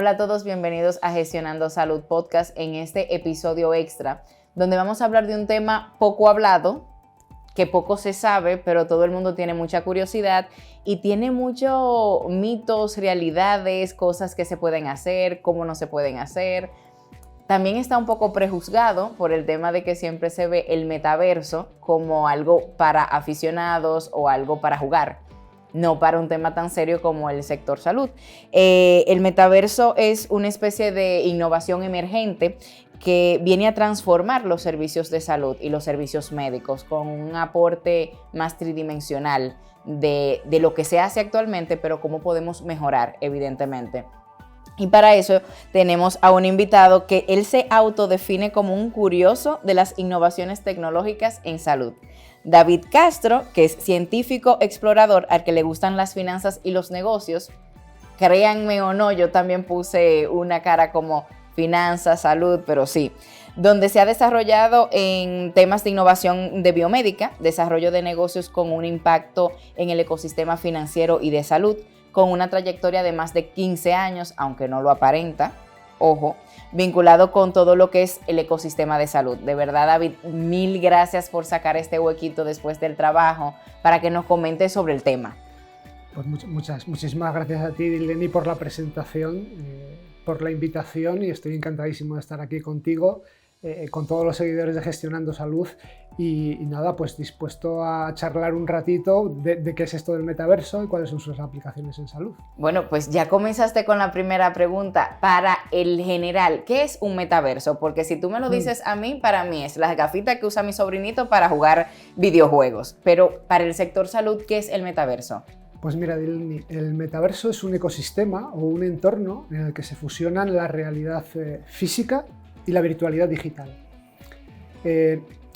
Hola a todos, bienvenidos a Gestionando Salud Podcast en este episodio extra, donde vamos a hablar de un tema poco hablado, que poco se sabe, pero todo el mundo tiene mucha curiosidad y tiene muchos mitos, realidades, cosas que se pueden hacer, cómo no se pueden hacer. También está un poco prejuzgado por el tema de que siempre se ve el metaverso como algo para aficionados o algo para jugar, no para un tema tan serio como el sector salud. El metaverso es una especie de innovación emergente que viene a transformar los servicios de salud y los servicios médicos con un aporte más tridimensional de lo que se hace actualmente, pero cómo podemos mejorar, evidentemente. Y para eso tenemos a un invitado que él se autodefine como un curioso de las innovaciones tecnológicas en salud. David Castro, que es científico explorador al que le gustan las finanzas y los negocios. Créanme o no, yo también puse una cara como finanzas, salud, pero sí. Donde se ha desarrollado en temas de innovación de biomédica, desarrollo de negocios con un impacto en el ecosistema financiero y de salud, con una trayectoria de más de 15 años, aunque no lo aparenta, ojo, vinculado con todo lo que es el ecosistema de salud. De verdad, David, mil gracias por sacar este huequito después del trabajo para que nos comentes sobre el tema. Pues muchísimas gracias a ti, Dileni, por la presentación, por la invitación, y estoy encantadísimo de estar aquí contigo, con todos los seguidores de Gestionando Salud y nada, pues dispuesto a charlar un ratito de qué es esto del metaverso y cuáles son sus aplicaciones en salud. Bueno, pues ya comenzaste con la primera pregunta. Para el general, ¿qué es un metaverso? Porque si tú me lo dices a mí, para mí es las gafitas que usa mi sobrinito para jugar videojuegos. Pero para el sector salud, ¿qué es el metaverso? Pues mira, Dileni, el metaverso es un ecosistema o un entorno en el que se fusionan la realidad física y la virtualidad digital.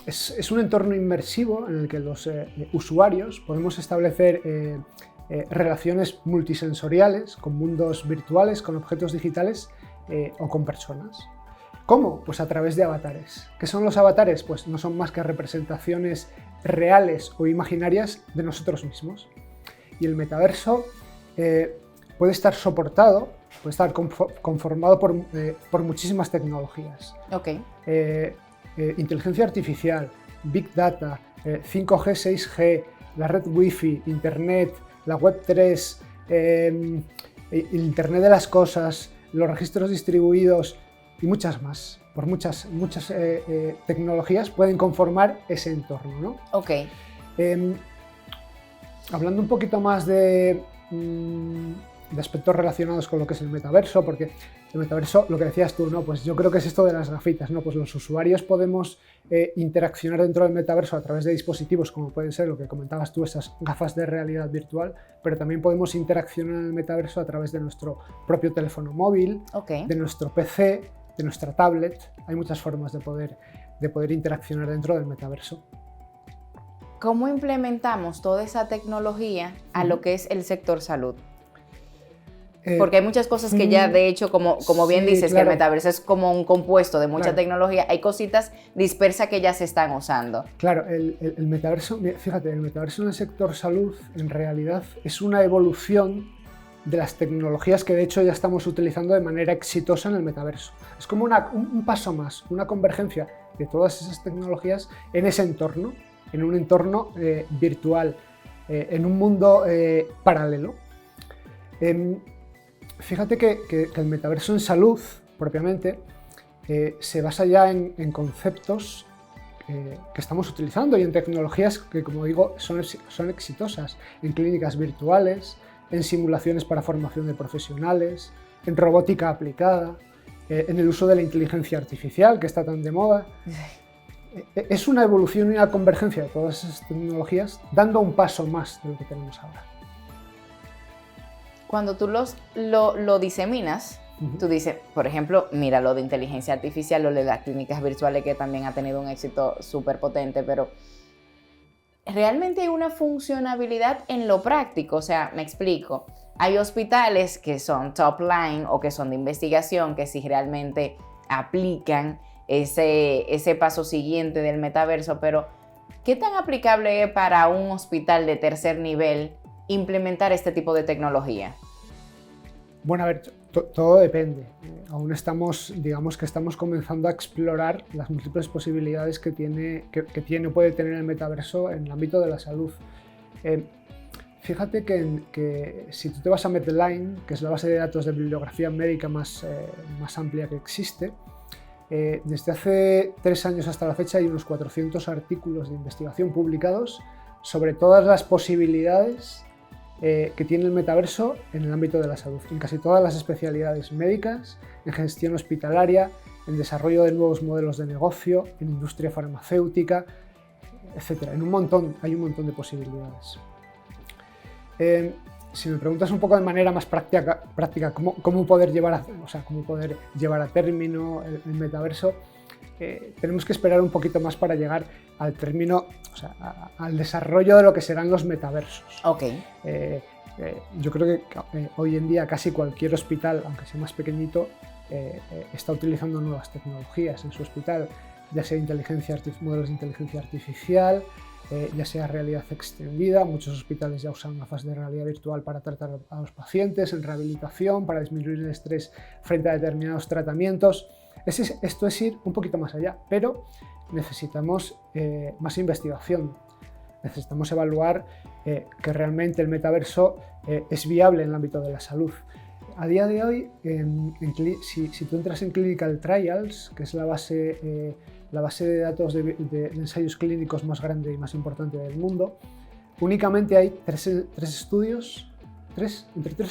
Es un entorno inmersivo en el que los usuarios podemos establecer relaciones multisensoriales con mundos virtuales, con objetos digitales o con personas. ¿Cómo? Pues a través de avatares. ¿Qué son los avatares? Pues no son más que representaciones reales o imaginarias de nosotros mismos. Y el metaverso puede estar soportado, puede estar conformado por muchísimas tecnologías. Okay. Inteligencia artificial, Big Data, 5G, 6G, la red Wi-Fi, Internet, la Web 3, Internet de las cosas, los registros distribuidos y muchas más. Por muchas tecnologías pueden conformar ese entorno, ¿no? Okay. Hablando un poquito más de aspectos relacionados con lo que es el metaverso, porque el metaverso, lo que decías tú, ¿no? Pues yo creo que es esto de las gafitas, ¿no? Pues los usuarios podemos interaccionar dentro del metaverso a través de dispositivos como pueden ser lo que comentabas tú, esas gafas de realidad virtual, pero también podemos interaccionar en el metaverso a través de nuestro propio teléfono móvil, Okay. de nuestro PC, de nuestra tablet. Hay muchas formas de poder interaccionar dentro del metaverso. ¿Cómo implementamos toda esa tecnología a lo que es el sector salud? Porque hay muchas cosas que ya, de hecho, como bien dices, claro, que el metaverso es como un compuesto de mucha tecnología, hay cositas dispersas que ya se están usando. Claro, el metaverso, fíjate, el metaverso en el sector salud en realidad es una evolución de las tecnologías que de hecho ya estamos utilizando de manera exitosa en el metaverso. Es como un paso más, una convergencia de todas esas tecnologías en ese entorno, en un entorno virtual, en un mundo paralelo. Fíjate que el metaverso en salud, propiamente, se basa ya en conceptos que estamos utilizando y en tecnologías que, como digo, son exitosas, en clínicas virtuales, en simulaciones para formación de profesionales, en robótica aplicada, en el uso de la inteligencia artificial, que está tan de moda. Es una evolución y una convergencia de todas esas tecnologías, dando un paso más de lo que tenemos ahora. Cuando tú lo diseminas, tú dices, por ejemplo, mira lo de inteligencia artificial, lo de las clínicas virtuales, que también ha tenido un éxito súper potente, pero realmente hay una funcionabilidad en lo práctico. O sea, me explico. Hay hospitales que son top line o que son de investigación, que sí realmente aplican ese paso siguiente del metaverso, pero ¿qué tan aplicable es para un hospital de tercer nivel implementar este tipo de tecnología? Bueno, a ver, todo depende. Aún digamos que estamos comenzando a explorar las múltiples posibilidades que tiene o puede tener el metaverso en el ámbito de la salud. Fíjate que si tú te vas a Medline, que es la base de datos de bibliografía médica más amplia que existe, desde hace 3 años hasta la fecha hay unos 400 artículos de investigación publicados sobre todas las posibilidades que tiene el metaverso en el ámbito de la salud, en casi todas las especialidades médicas, en gestión hospitalaria, en desarrollo de nuevos modelos de negocio, en industria farmacéutica, etc. Hay un montón de posibilidades. Si me preguntas un poco de manera más práctica cómo poder llevar a término el metaverso, tenemos que esperar un poquito más para llegar al término, al desarrollo de lo que serán los metaversos. Okay. Yo creo que hoy en día casi cualquier hospital, aunque sea más pequeñito, está utilizando nuevas tecnologías en su hospital, ya sea modelos de inteligencia artificial, ya sea realidad extendida. Muchos hospitales ya usan gafas de realidad virtual para tratar a los pacientes, en rehabilitación, para disminuir el estrés frente a determinados tratamientos. Esto es ir un poquito más allá, pero necesitamos más investigación. Necesitamos evaluar que realmente el metaverso es viable en el ámbito de la salud. A día de hoy, si tú entras en Clinical Trials, que es la base de datos de ensayos clínicos más grande y más importante del mundo, únicamente hay entre 3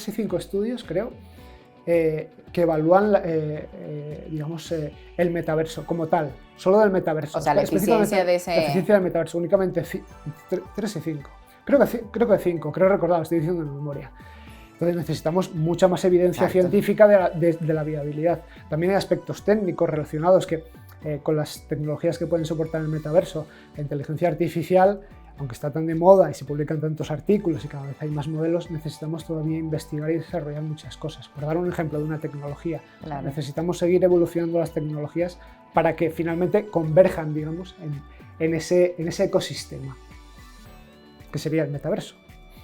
y 5 estudios, creo, que evalúan el metaverso como tal, solo del metaverso. O sea, la eficiencia La eficiencia del metaverso, únicamente 3 y 5. Creo que 5, creo recordar, estoy diciendo en memoria. Entonces necesitamos mucha más evidencia científica de la viabilidad. También hay aspectos técnicos relacionados que con las tecnologías que pueden soportar el metaverso. La inteligencia artificial, aunque está tan de moda y se publican tantos artículos y cada vez hay más modelos, necesitamos todavía investigar y desarrollar muchas cosas. Por dar un ejemplo de una tecnología, claro, necesitamos seguir evolucionando las tecnologías para que finalmente converjan, digamos, en ese ecosistema, que sería el metaverso.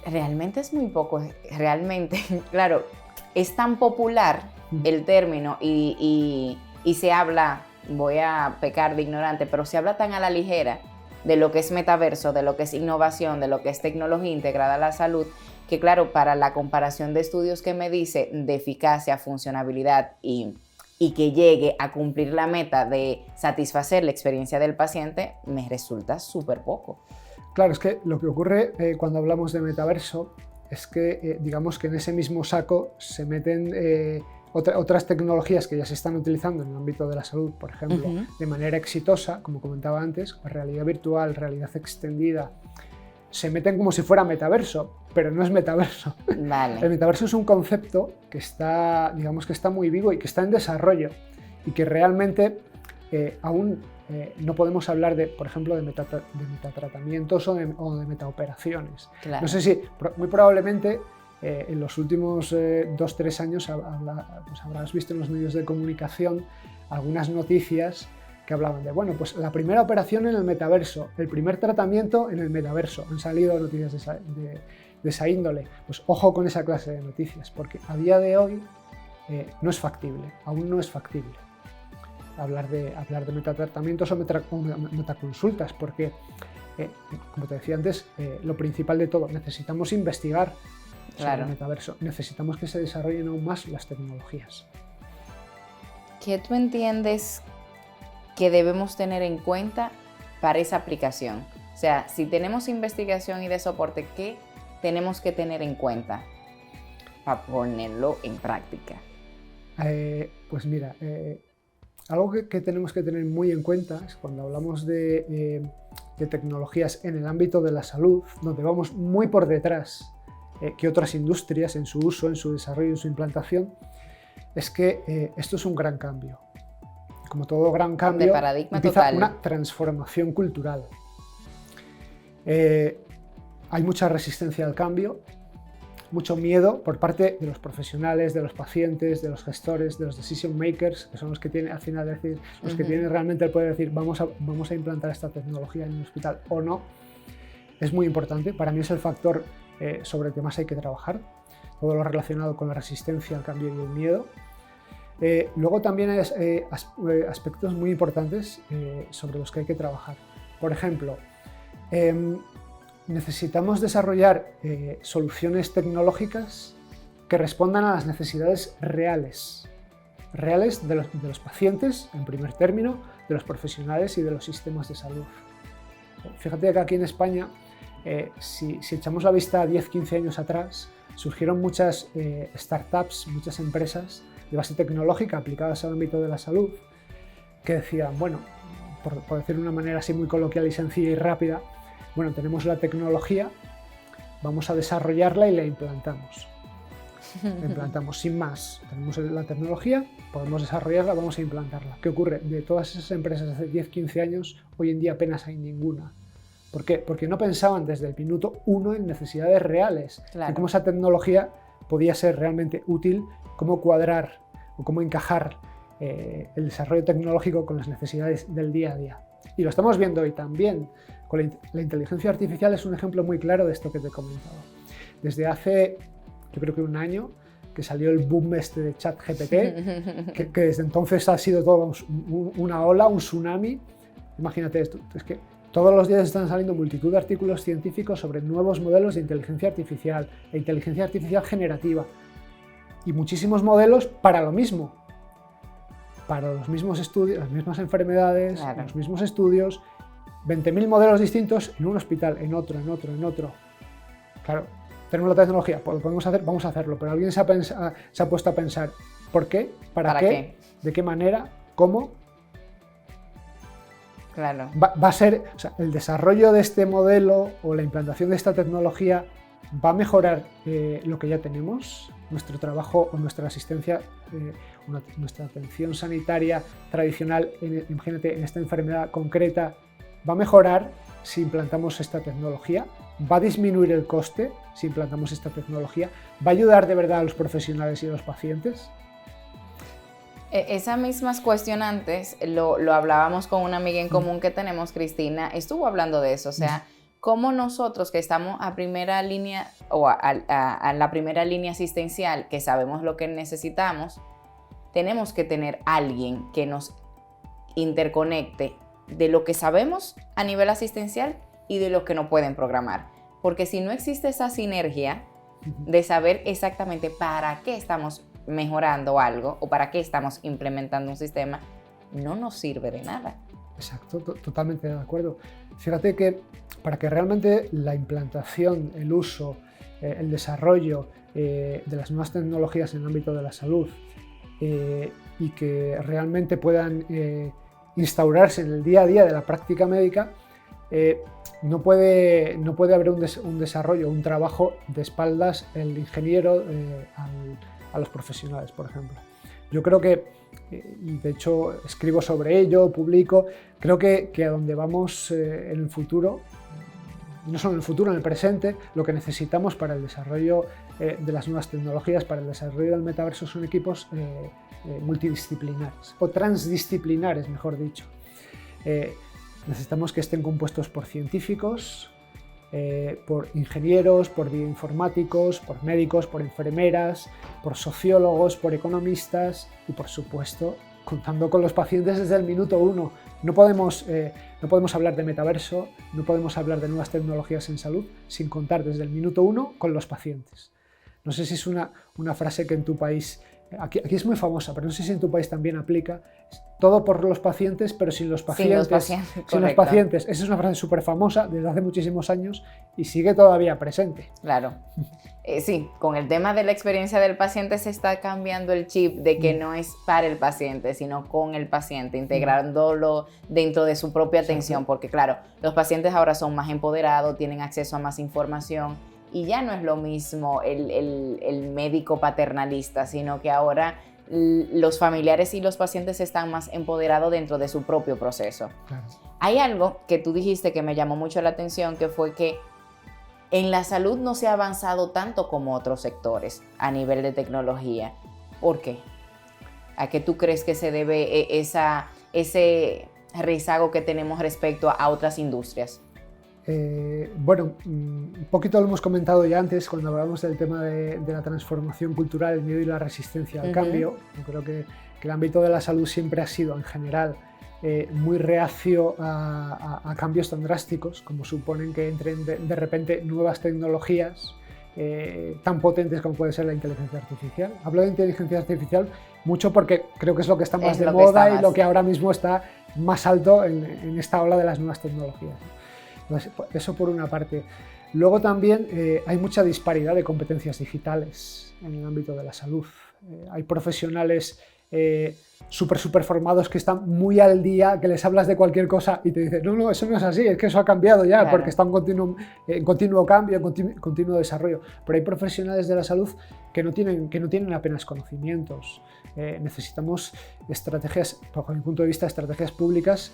Realmente es muy poco, realmente, claro, es tan popular el término y se habla, voy a pecar de ignorante, pero se habla tan a la ligera de lo que es metaverso, de lo que es innovación, de lo que es tecnología integrada a la salud, que claro, para la comparación de estudios que me dice de eficacia, funcionabilidad y que llegue a cumplir la meta de satisfacer la experiencia del paciente, me resulta súper poco. Claro, es que lo que ocurre cuando hablamos de metaverso es que digamos que en ese mismo saco se meten otras tecnologías que ya se están utilizando en el ámbito de la salud, por ejemplo, de manera exitosa, como comentaba antes, realidad virtual, realidad extendida, se meten como si fuera metaverso, pero no es metaverso. Vale. El metaverso es un concepto que está, digamos que está muy vivo y que está en desarrollo y que realmente aún no podemos hablar por ejemplo, de metatratamientos o de metaoperaciones. Claro. No sé si, muy probablemente, en los últimos 2-3 años pues habrás visto en los medios de comunicación algunas noticias que hablaban de, bueno, pues la primera operación en el metaverso, el primer tratamiento en el metaverso. Han salido noticias de esa índole. Pues ojo con esa clase de noticias, porque a día de hoy no es factible, aún no es factible hablar de metatratamientos o metaconsultas, porque, como te decía antes, lo principal de todo, necesitamos investigar sobre el metaverso, necesitamos que se desarrollen aún más las tecnologías. ¿Qué tú entiendes que debemos tener en cuenta para esa aplicación? O sea, si tenemos investigación y de soporte, ¿qué tenemos que tener en cuenta para ponerlo en práctica? Pues mira, algo que tenemos que tener muy en cuenta es cuando hablamos de tecnologías en el ámbito de la salud, donde vamos muy por detrás que otras industrias en su uso, en su desarrollo, en su implantación, es que esto es un gran cambio. Como todo gran cambio, de paradigma empieza total. Una transformación cultural. Hay mucha resistencia al cambio, mucho miedo por parte de los profesionales, de los pacientes, de los gestores, de los decision makers, que son los que tienen al final decir, los que tienen realmente el poder de decir vamos a implantar esta tecnología en el hospital o no. Es muy importante, para mí es el factor sobre el que más hay que trabajar. todo lo relacionado con la resistencia al cambio y el miedo. Luego también hay aspectos muy importantes sobre los que hay que trabajar. Por ejemplo, necesitamos desarrollar soluciones tecnológicas que respondan a las necesidades reales de los pacientes, en primer término, de los profesionales y de los sistemas de salud. Fíjate que aquí en España, si echamos la vista a 10-15 años atrás, surgieron muchas startups, muchas empresas de base tecnológica aplicadas al ámbito de la salud, que decían, bueno, por decirlo de una manera así muy coloquial y sencilla y rápida, bueno, tenemos la tecnología, vamos a desarrollarla y la implantamos. La implantamos sin más. Tenemos la tecnología, podemos desarrollarla, vamos a implantarla. ¿Qué ocurre? De todas esas empresas de hace 10-15 años, hoy en día apenas hay ninguna. ¿Por qué? Porque no pensaban desde el minuto uno en necesidades reales, claro, en cómo esa tecnología podía ser realmente útil, cómo cuadrar o cómo encajar el desarrollo tecnológico con las necesidades del día a día. Y lo estamos viendo hoy también. Con la inteligencia artificial es un ejemplo muy claro de esto que te he comentado. Desde hace, yo creo que un año, que salió el boom este de ChatGPT, que desde entonces ha sido todo una ola, un tsunami. Imagínate esto, es que todos los días están saliendo multitud de artículos científicos sobre nuevos modelos de inteligencia artificial e inteligencia artificial generativa. Y muchísimos modelos para lo mismo, para los mismos estudios, las mismas enfermedades, claro, los mismos estudios, 20.000 modelos distintos en un hospital, en otro. Claro, tenemos la tecnología, lo podemos hacer, vamos a hacerlo, pero alguien se ha puesto a pensar, ¿por qué? ¿Para qué? ¿De qué manera? ¿Cómo? Claro. Va a ser, o sea, el desarrollo de este modelo o la implantación de esta tecnología va a mejorar lo que ya tenemos, nuestro trabajo o nuestra asistencia, nuestra atención sanitaria tradicional, imagínate, en esta enfermedad concreta, va a mejorar si implantamos esta tecnología, va a disminuir el coste si implantamos esta tecnología, va a ayudar de verdad a los profesionales y a los pacientes. Esas mismas cuestionantes lo hablábamos con una amiga en común que tenemos, Cristina, estuvo hablando de eso, o sea, cómo nosotros que estamos a primera línea o a la primera línea asistencial, que sabemos lo que necesitamos, tenemos que tener alguien que nos interconecte de lo que sabemos a nivel asistencial y de lo que no pueden programar. Porque si no existe esa sinergia de saber exactamente para qué estamos mejorando algo o para qué estamos implementando un sistema, no nos sirve de nada. Exacto, totalmente de acuerdo. Fíjate que para que realmente la implantación, el uso, el desarrollo de las nuevas tecnologías en el ámbito de la salud y que realmente puedan instaurarse en el día a día de la práctica médica, no puede haber un desarrollo, un trabajo de espaldas el ingeniero a los profesionales, por ejemplo. Yo creo que, y de hecho escribo sobre ello, publico, creo que a donde vamos en el futuro, no solo en el futuro, en el presente, lo que necesitamos para el desarrollo de las nuevas tecnologías, para el desarrollo del metaverso, son equipos multidisciplinares, o transdisciplinares, mejor dicho. Necesitamos que estén compuestos por científicos, por ingenieros, por bioinformáticos, por médicos, por enfermeras, por sociólogos, por economistas y, por supuesto, contando con los pacientes desde el minuto uno. No podemos hablar de metaverso, no podemos hablar de nuevas tecnologías en salud sin contar desde el minuto uno con los pacientes. No sé si es una frase que en tu país, aquí es muy famosa, pero no sé si en tu país también aplica. Todo por los pacientes, pero sin los pacientes. Sin los pacientes. Esa es una frase súper famosa desde hace muchísimos años y sigue todavía presente. Claro. Sí, con el tema de la experiencia del paciente se está cambiando el chip de que no es para el paciente, sino con el paciente, integrándolo dentro de su propia atención, porque claro, los pacientes ahora son más empoderados, tienen acceso a más información y ya no es lo mismo el médico paternalista, sino que ahora los familiares y los pacientes están más empoderados dentro de su propio proceso. Claro. Hay algo que tú dijiste que me llamó mucho la atención, que fue que en la salud no se ha avanzado tanto como otros sectores a nivel de tecnología. ¿Por qué? ¿A qué tú crees que se debe ese rezago que tenemos respecto a otras industrias? Bueno, un poquito lo hemos comentado ya antes cuando hablamos del tema de la transformación cultural, el miedo y la resistencia al cambio. Yo creo que el ámbito de la salud siempre ha sido, en general, muy reacio a cambios tan drásticos como suponen que entren de repente nuevas tecnologías tan potentes como puede ser la inteligencia artificial. Hablo de inteligencia artificial mucho porque creo que es lo que está más de moda y lo que ahora mismo está más alto en esta ola de las nuevas tecnologías. Entonces, eso por una parte. Luego también hay mucha disparidad de competencias digitales en el ámbito de la salud. Hay profesionales súper formados que están muy al día, que les hablas de cualquier cosa y te dicen, no, eso no es así, es que eso ha cambiado ya, claro, porque está en continuo cambio, en continuo desarrollo. Pero hay profesionales de la salud que no tienen apenas conocimientos. Necesitamos estrategias, bajo mi punto de vista, estrategias públicas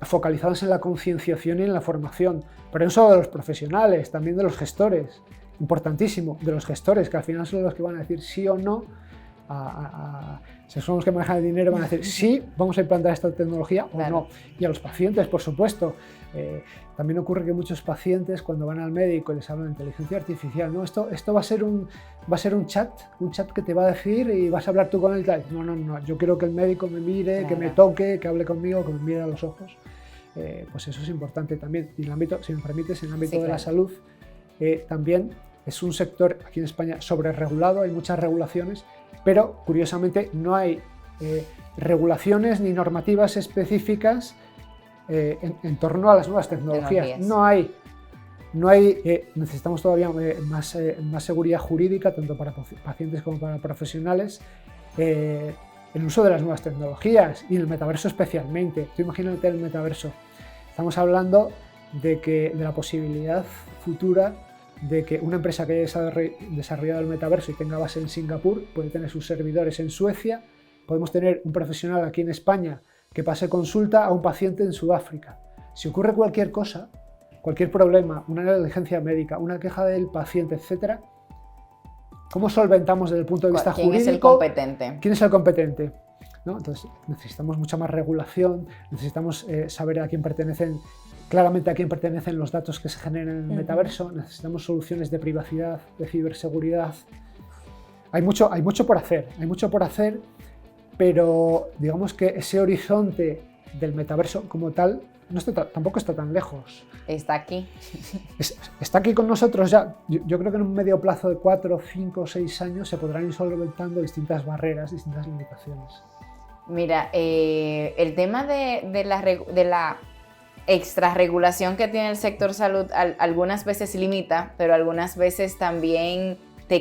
focalizadas en la concienciación y en la formación, pero no solo de los profesionales, también de los gestores, importantísimo, de los gestores, que al final son los que van a decir sí o no. Si son los que manejan el dinero, van a decir sí, vamos a implantar esta tecnología o no. Y a los pacientes, por supuesto. También ocurre que muchos pacientes, cuando van al médico y les hablan de inteligencia artificial, ¿no? Esto va a ser un chat que te va a decir y vas a hablar tú con él y tal. No, yo quiero que el médico me mire, claro, que me toque, que hable conmigo, que me mire a los ojos. Pues eso es importante también. Y en el ámbito, si me permites, en el ámbito de la salud, también es un sector aquí en España sobreregulado, hay muchas regulaciones, pero curiosamente no hay regulaciones ni normativas específicas en torno a las nuevas tecnologías. No hay, necesitamos todavía más seguridad jurídica, tanto para pacientes como para profesionales, el uso de las nuevas tecnologías y en el metaverso especialmente. Tú imagínate el metaverso. Estamos hablando de la posibilidad futura de que una empresa que haya desarrollado el metaverso y tenga base en Singapur puede tener sus servidores en Suecia. Podemos tener un profesional aquí en España que pase consulta a un paciente en Sudáfrica. Si ocurre cualquier cosa, cualquier problema, una negligencia médica, una queja del paciente, etc., ¿cómo solventamos desde el punto de vista jurídico? ¿Quién es el competente? ¿Quién es el competente? ¿No? Entonces necesitamos mucha más regulación, necesitamos saber a quién pertenecen, claramente a quién pertenecen los datos que se generan en el metaverso, necesitamos soluciones de privacidad, de ciberseguridad. Hay mucho por hacer, pero digamos que ese horizonte del metaverso como tal tampoco está tan lejos. Está aquí. Está aquí con nosotros ya. Yo creo que en un medio plazo de 4, 5, 6 años se podrán ir solventando distintas barreras, distintas limitaciones. Mira, el tema de la extrarregulación que tiene el sector salud algunas veces limita, pero algunas veces también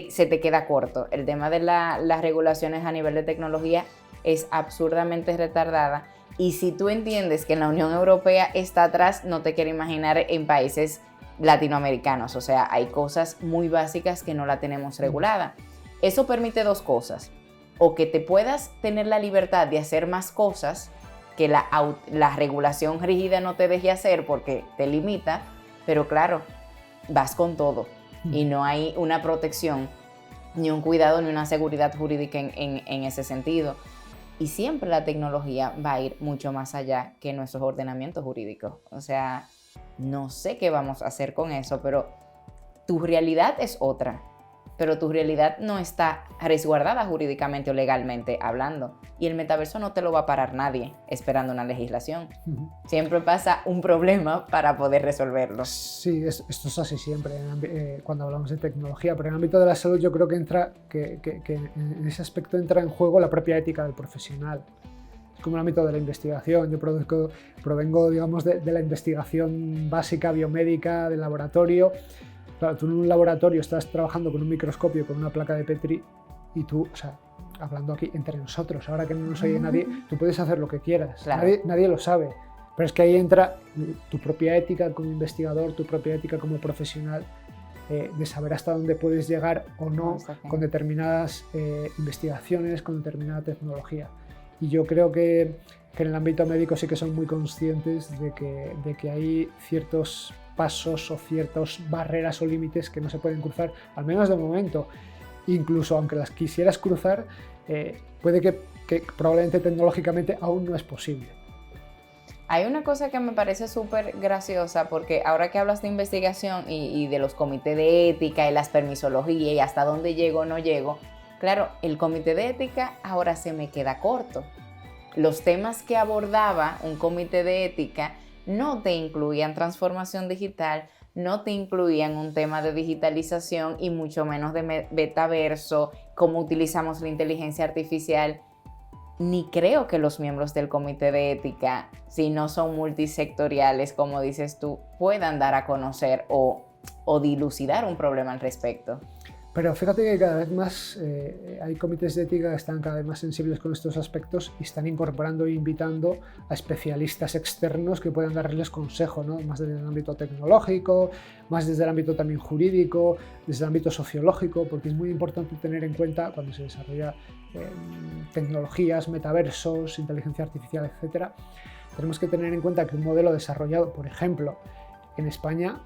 se te queda corto. El tema de las regulaciones a nivel de tecnología es absurdamente retardada. Y si tú entiendes que la Unión Europea está atrás, no te quiero imaginar en países latinoamericanos. O sea, hay cosas muy básicas que no la tenemos regulada. Eso permite dos cosas. O que te puedas tener la libertad de hacer más cosas que la regulación rígida no te deje hacer porque te limita, pero claro, vas con todo y no hay una protección, ni un cuidado, ni una seguridad jurídica en ese sentido. Y siempre la tecnología va a ir mucho más allá que nuestros ordenamientos jurídicos. O sea, no sé qué vamos a hacer con eso, pero tu realidad es otra. Pero tu realidad no está resguardada jurídicamente o legalmente hablando. Y el metaverso no te lo va a parar nadie esperando una legislación. Siempre pasa un problema para poder resolverlo. Sí, esto es así siempre cuando hablamos de tecnología, pero en el ámbito de la salud yo creo que en ese aspecto entra en juego la propia ética del profesional. Es como el ámbito de la investigación. Yo provengo digamos, de la investigación básica, biomédica, del laboratorio. Claro, tú en un laboratorio estás trabajando con un microscopio, con una placa de Petri, y tú, o sea, hablando aquí entre nosotros, ahora que no nos oye nadie, tú puedes hacer lo que quieras, claro. Nadie lo sabe, pero es que ahí entra tu propia ética como investigador, tu propia ética como profesional, de saber hasta dónde puedes llegar o no con determinadas investigaciones, con determinada tecnología. Y yo creo que en el ámbito médico sí que son muy conscientes de que hay ciertos pasos o ciertas barreras o límites que no se pueden cruzar, al menos de momento. Incluso aunque las quisieras cruzar, puede que probablemente tecnológicamente aún no es posible. Hay una cosa que me parece súper graciosa porque ahora que hablas de investigación y de los comités de ética y las permisologías y hasta dónde llego o no llego, claro, el comité de ética ahora se me queda corto. Los temas que abordaba un comité de ética no te incluían transformación digital, no te incluían un tema de digitalización y mucho menos de metaverso, cómo utilizamos la inteligencia artificial. Ni creo que los miembros del comité de ética, si no son multisectoriales, como dices tú, puedan dar a conocer o dilucidar un problema al respecto. Pero fíjate que cada vez más hay comités de ética que están cada vez más sensibles con estos aspectos y están incorporando e invitando a especialistas externos que puedan darles consejo, ¿no? Más desde el ámbito tecnológico, más desde el ámbito también jurídico, desde el ámbito sociológico, porque es muy importante tener en cuenta cuando se desarrolla tecnologías, metaversos, inteligencia artificial, etc. Tenemos que tener en cuenta que un modelo desarrollado, por ejemplo, en España,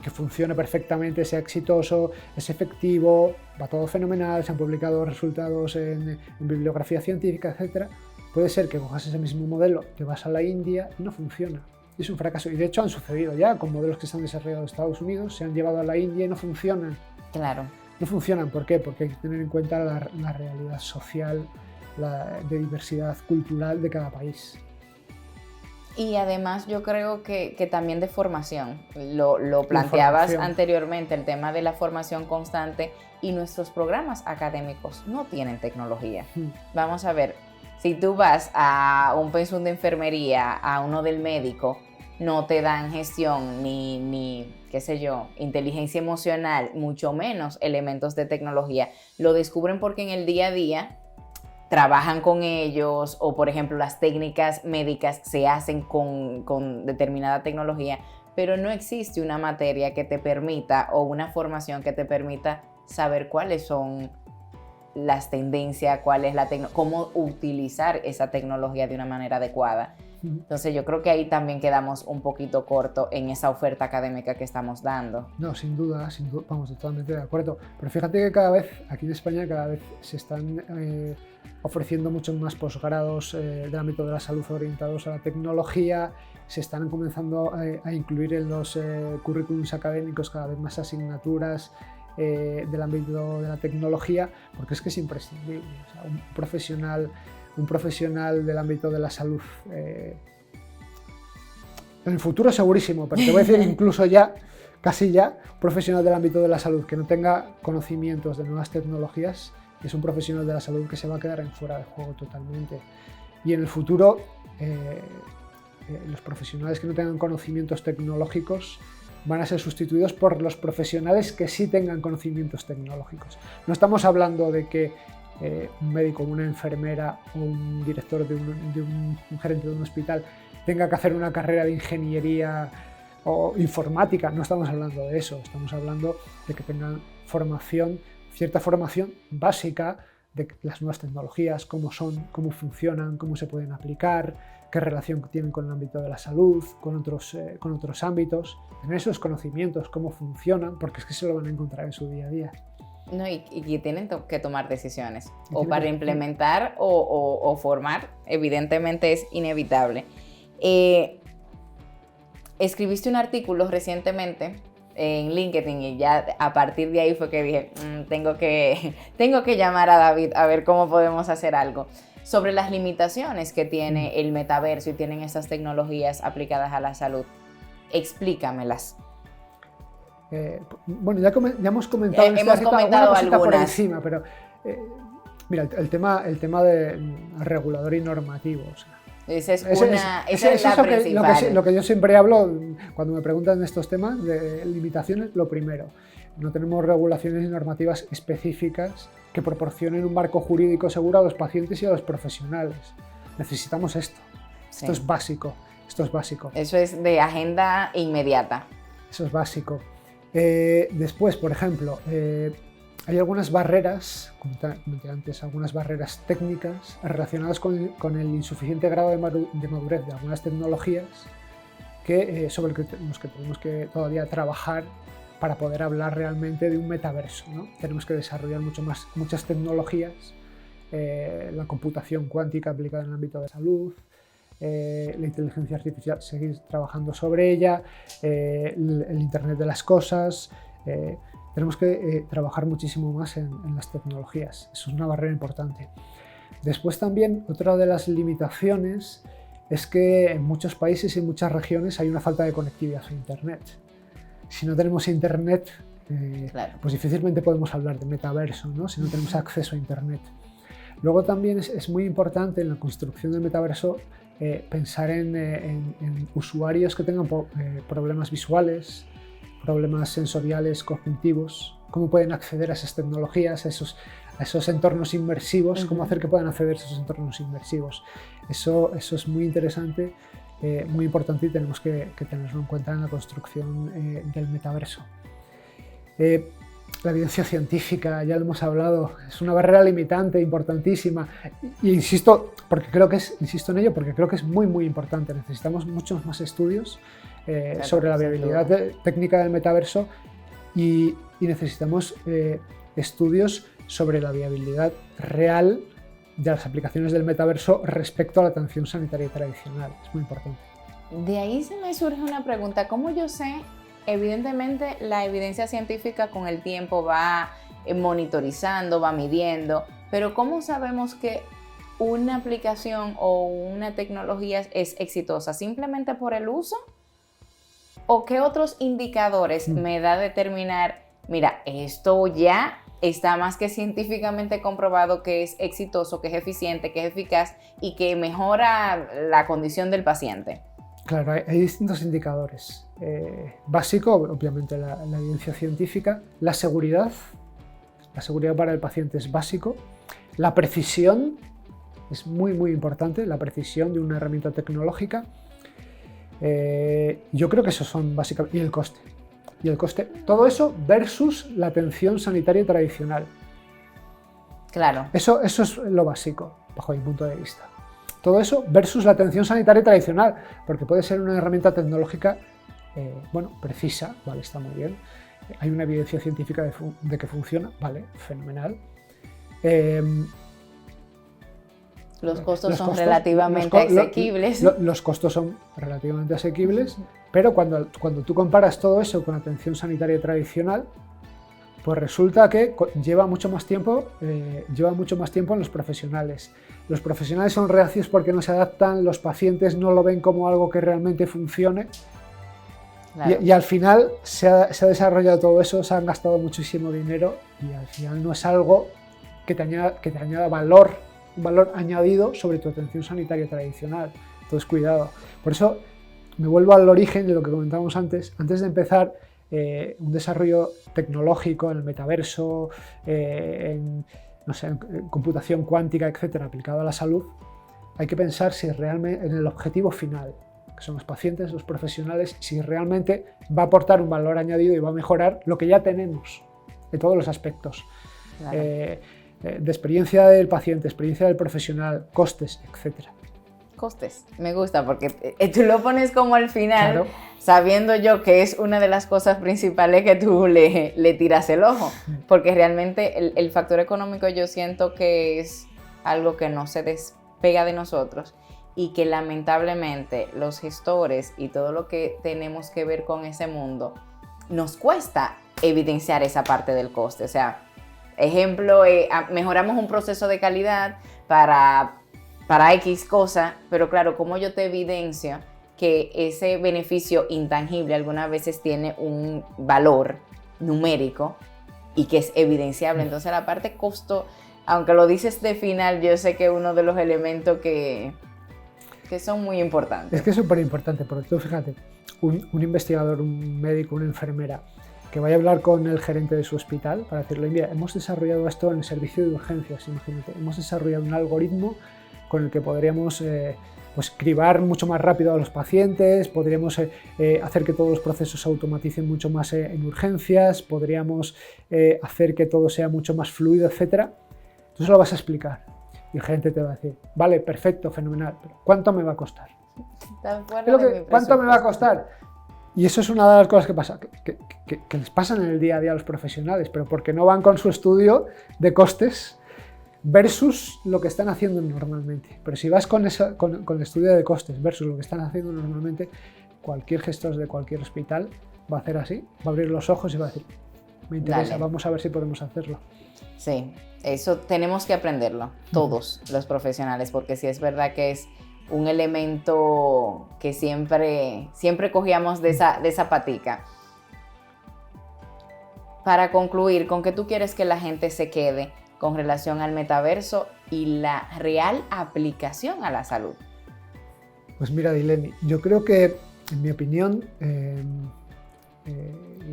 que funcione perfectamente, sea exitoso, es efectivo, va todo fenomenal, se han publicado resultados en bibliografía científica, etc. Puede ser que cojas ese mismo modelo, te vas a la India y no funciona. Es un fracaso. Y de hecho han sucedido ya con modelos que se han desarrollado en Estados Unidos, se han llevado a la India y no funcionan. Claro. No funcionan, ¿por qué? Porque hay que tener en cuenta la realidad social, de diversidad cultural de cada país. Y además yo creo que también de formación, lo planteabas anteriormente, el tema de la formación constante y nuestros programas académicos no tienen tecnología. Vamos a ver, si tú vas a un pensum de enfermería, a uno del médico, no te dan gestión ni qué sé yo, inteligencia emocional, mucho menos elementos de tecnología. Lo descubren porque en el día a día trabajan con ellos o, por ejemplo, las técnicas médicas se hacen con determinada tecnología, pero no existe una materia que te permita o una formación que te permita saber cuáles son las tendencias, cuál es cómo utilizar esa tecnología de una manera adecuada. Entonces yo creo que ahí también quedamos un poquito corto en esa oferta académica que estamos dando. No, sin duda, vamos, totalmente de acuerdo. Pero fíjate que cada vez, aquí en España, cada vez se están ofreciendo muchos más posgrados del ámbito de la salud orientados a la tecnología, se están comenzando a incluir en los currículums académicos cada vez más asignaturas del ámbito de la tecnología, porque es que es imprescindible. O sea, un profesional del ámbito de la salud, en el futuro segurísimo, pero te voy a decir incluso ya, casi ya, un profesional del ámbito de la salud que no tenga conocimientos de nuevas tecnologías es un profesional de la salud que se va a quedar en fuera de juego totalmente. Y en el futuro, los profesionales que no tengan conocimientos tecnológicos van a ser sustituidos por los profesionales que sí tengan conocimientos tecnológicos. No estamos hablando de que un médico, una enfermera o un director de un gerente de un hospital tenga que hacer una carrera de ingeniería o informática. No estamos hablando de eso, estamos hablando de que tengan cierta formación básica de las nuevas tecnologías, cómo son, cómo funcionan, cómo se pueden aplicar, qué relación tienen con el ámbito de la salud, con otros ámbitos, tener esos conocimientos, cómo funcionan, porque es que se lo van a encontrar en su día a día. No, y tienen que tomar decisiones, o para implementar o formar, evidentemente es inevitable. Escribiste un artículo recientemente en LinkedIn y ya a partir de ahí fue que dije, tengo que llamar a David a ver cómo podemos hacer algo sobre las limitaciones que tiene el metaverso y tienen estas tecnologías aplicadas a la salud. Explícamelas. Bueno, ya hemos comentado, comentado algunas por encima, pero mira, el tema de regulador y normativo, o sea, esa es la principal. Lo que yo siempre hablo cuando me preguntan de estos temas de limitaciones, lo primero, no tenemos regulaciones y normativas específicas que proporcionen un marco jurídico seguro a los pacientes y a los profesionales. Necesitamos esto. Sí. Esto es básico. Eso es de agenda inmediata. Eso es básico. Después, por ejemplo, hay algunas barreras, como comenté antes, algunas barreras técnicas relacionadas con el insuficiente grado de madurez de algunas tecnologías sobre los que tenemos que todavía trabajar para poder hablar realmente de un metaverso, ¿no? Tenemos que desarrollar muchas tecnologías, la computación cuántica aplicada en el ámbito de salud, la inteligencia artificial, seguir trabajando sobre ella, el Internet de las cosas. Tenemos que trabajar muchísimo más en las tecnologías. Eso es una barrera importante. Después también, otra de las limitaciones es que en muchos países y en muchas regiones hay una falta de conectividad a Internet. Si no tenemos Internet, claro, pues difícilmente podemos hablar de metaverso, ¿no? Si no tenemos acceso a Internet. Luego también es muy importante en la construcción del metaverso pensar en usuarios que tengan problemas visuales, problemas sensoriales, cognitivos, cómo pueden acceder a esas tecnologías, a esos entornos inmersivos, cómo hacer que puedan acceder a esos entornos inmersivos. Eso es muy interesante, muy importante, y tenemos que tenerlo en cuenta en la construcción del metaverso. La evidencia científica, ya lo hemos hablado, es una barrera limitante importantísima, y insisto en ello porque creo que es muy, muy importante. Necesitamos muchos más estudios sobre la viabilidad técnica del metaverso, y necesitamos estudios sobre la viabilidad real de las aplicaciones del metaverso respecto a la atención sanitaria tradicional. Es muy importante. De ahí se me surge una pregunta. ¿Cómo yo sé? Evidentemente la evidencia científica con el tiempo va monitorizando, va midiendo, pero ¿cómo sabemos que una aplicación o una tecnología es exitosa? ¿Simplemente por el uso? ¿O qué otros indicadores me da a determinar, mira, esto ya está más que científicamente comprobado que es exitoso, que es eficiente, que es eficaz y que mejora la condición del paciente? Claro, hay distintos indicadores. Básico, obviamente, la evidencia científica. La seguridad para el paciente es básico. La precisión es muy, muy importante, la precisión de una herramienta tecnológica. Yo creo que esos son básicamente. Y el coste. Todo eso versus la atención sanitaria tradicional. Claro. Eso es lo básico, bajo mi punto de vista. Todo eso versus la atención sanitaria tradicional, porque puede ser una herramienta tecnológica, precisa, vale, está muy bien. Hay una evidencia científica de que funciona, vale, fenomenal. Los costos son relativamente asequibles. Los costos son relativamente asequibles, pero cuando tú comparas todo eso con la atención sanitaria tradicional, pues resulta que lleva mucho más tiempo en los profesionales. Los profesionales son reacios porque no se adaptan, los pacientes no lo ven como algo que realmente funcione. Claro. Y al final se ha desarrollado todo eso, se han gastado muchísimo dinero, y al final no es algo que te añada valor, un valor añadido sobre tu atención sanitaria tradicional. Entonces, cuidado. Por eso me vuelvo al origen de lo que comentábamos antes de empezar un desarrollo tecnológico en el metaverso, en computación cuántica, etcétera, aplicado a la salud. Hay que pensar si realmente en el objetivo final, que son los pacientes, los profesionales, si realmente va a aportar un valor añadido y va a mejorar lo que ya tenemos en todos los aspectos. Claro. De experiencia del paciente, experiencia del profesional, costes, etcétera. Costes, me gusta porque tú lo pones como al final, claro, sabiendo yo que es una de las cosas principales que tú le tiras el ojo, porque realmente el factor económico yo siento que es algo que no se despega de nosotros, y que lamentablemente los gestores y todo lo que tenemos que ver con ese mundo nos cuesta evidenciar esa parte del coste. O sea, ejemplo, mejoramos un proceso de calidad para X cosa, pero claro, ¿cómo yo te evidencio que ese beneficio intangible algunas veces tiene un valor numérico y que es evidenciable? Entonces la parte costo, aunque lo dices de final, yo sé que es uno de los elementos que son muy importantes. Es que es súper importante, porque tú fíjate, un investigador, un médico, una enfermera, que vaya a hablar con el gerente de su hospital para decirle, mira, hemos desarrollado esto en el servicio de urgencias, imagínate, hemos desarrollado un algoritmo con el que podríamos cribar mucho más rápido a los pacientes, podríamos hacer que todos los procesos se automaticen mucho más en urgencias, podríamos hacer que todo sea mucho más fluido, etc. Tú se lo vas a explicar y el gerente te va a decir, vale, perfecto, fenomenal, pero ¿cuánto me va a costar? ¿Cuánto me va a costar? Y eso es una de las cosas que pasa, que les pasan en el día a día a los profesionales, pero porque no van con su estudio de costes versus lo que están haciendo normalmente. Pero si vas con el estudio de costes versus lo que están haciendo normalmente, cualquier gestor de cualquier hospital va a hacer así, va a abrir los ojos y va a decir, me interesa, Dale. vamos a ver si podemos hacerlo. Sí, eso tenemos que aprenderlo, todos los profesionales, porque sí es verdad que es un elemento que siempre cogíamos de esa patica. Para concluir, ¿con qué tú quieres que la gente se quede con relación al metaverso y la real aplicación a la salud? Pues mira, Dileni, yo creo que, en mi opinión,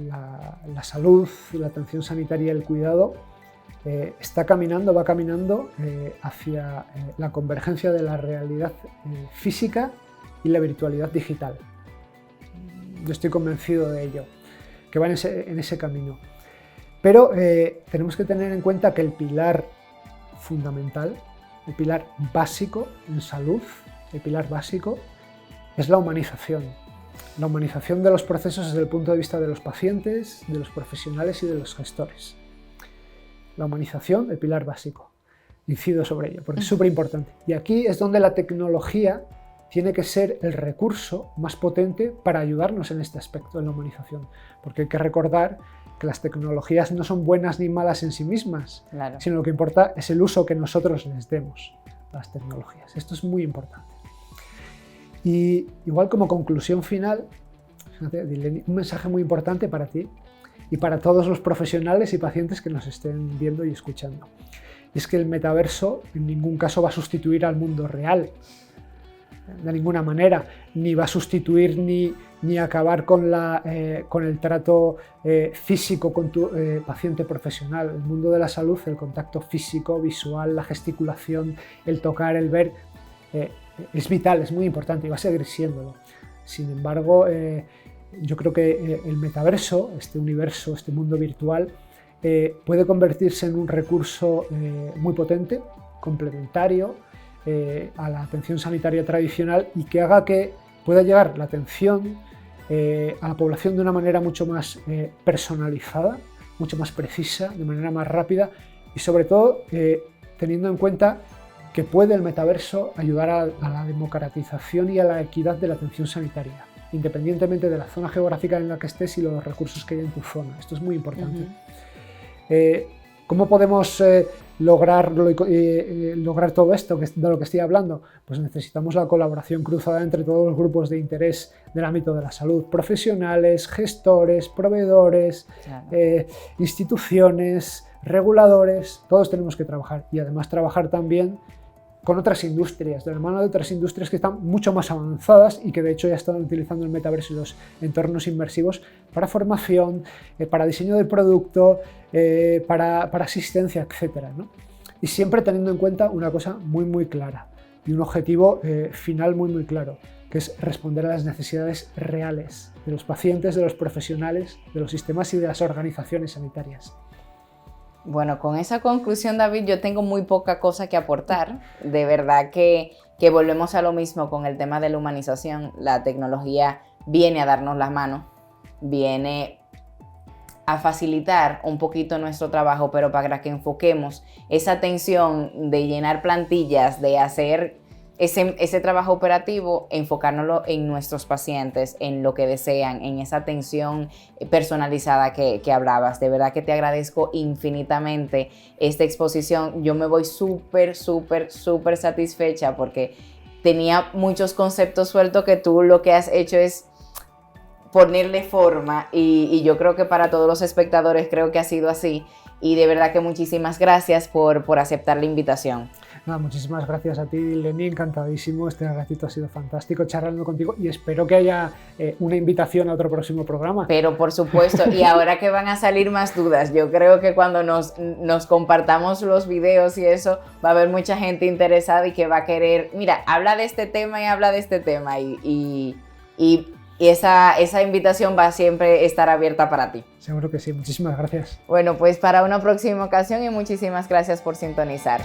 la salud, la atención sanitaria y el cuidado va caminando hacia la convergencia de la realidad física y la virtualidad digital. Yo estoy convencido de ello, que va en ese camino. Pero tenemos que tener en cuenta que el pilar fundamental, el pilar básico en salud, el pilar básico es la humanización. La humanización de los procesos desde el punto de vista de los pacientes, de los profesionales y de los gestores. La humanización, el pilar básico. Incido sobre ello, porque es súper importante. Y aquí es donde la tecnología tiene que ser el recurso más potente para ayudarnos en este aspecto, en la humanización. Porque hay que recordar que las tecnologías no son buenas ni malas en sí mismas, Claro. sino lo que importa es el uso que nosotros les demos a las tecnologías. Esto es muy importante. Y igual como conclusión final, fíjate, Dileni, un mensaje muy importante para ti y para todos los profesionales y pacientes que nos estén viendo y escuchando. Y es que el metaverso en ningún caso va a sustituir al mundo real, de ninguna manera, ni va a sustituir ni acabar con el trato físico con tu paciente profesional. El mundo de la salud, el contacto físico, visual, la gesticulación, el tocar, el ver, es vital, es muy importante y va a seguir siéndolo. Sin embargo, yo creo que el metaverso, este universo, este mundo virtual, puede convertirse en un recurso muy potente, complementario a la atención sanitaria tradicional y que haga que pueda llegar la atención a la población de una manera mucho más personalizada, mucho más precisa, de manera más rápida y sobre todo teniendo en cuenta que puede el metaverso ayudar a la democratización y a la equidad de la atención sanitaria, independientemente de la zona geográfica en la que estés y los recursos que hay en tu zona. Esto es muy importante. ¿Cómo podemos lograr todo esto de lo que estoy hablando? Pues necesitamos la colaboración cruzada entre todos los grupos de interés del ámbito de la salud, profesionales, gestores, proveedores, Claro. Instituciones, reguladores, todos tenemos que trabajar y además trabajar también con otras industrias, de la mano de otras industrias que están mucho más avanzadas y que de hecho ya están utilizando el metaverso y los entornos inmersivos para formación, para diseño de producto, para asistencia, etc., ¿no? Y siempre teniendo en cuenta una cosa muy muy clara y un objetivo final muy muy claro, que es responder a las necesidades reales de los pacientes, de los profesionales, de los sistemas y de las organizaciones sanitarias. Bueno, con esa conclusión, David, yo tengo muy poca cosa que aportar. De verdad que volvemos a lo mismo con el tema de la humanización. La tecnología viene a darnos la mano, viene a facilitar un poquito nuestro trabajo, pero para que enfoquemos esa atención de llenar plantillas, de hacer ese trabajo operativo, enfocárnoslo en nuestros pacientes, en lo que desean, en esa atención personalizada que hablabas. De verdad que te agradezco infinitamente esta exposición. Yo me voy súper satisfecha porque tenía muchos conceptos sueltos que tú lo que has hecho es ponerle forma y yo creo que para todos los espectadores creo que ha sido así. Y de verdad que muchísimas gracias por aceptar la invitación. Nada, muchísimas gracias a ti, Dileni, encantadísimo, este ratito ha sido fantástico charlando contigo y espero que haya una invitación a otro próximo programa. Pero por supuesto, y ahora que van a salir más dudas, yo creo que cuando nos compartamos los videos y eso, va a haber mucha gente interesada y que va a querer, mira, habla de este tema y habla de este tema y esa invitación va a siempre estar abierta para ti. Seguro que sí, muchísimas gracias. Bueno, pues para una próxima ocasión y muchísimas gracias por sintonizar.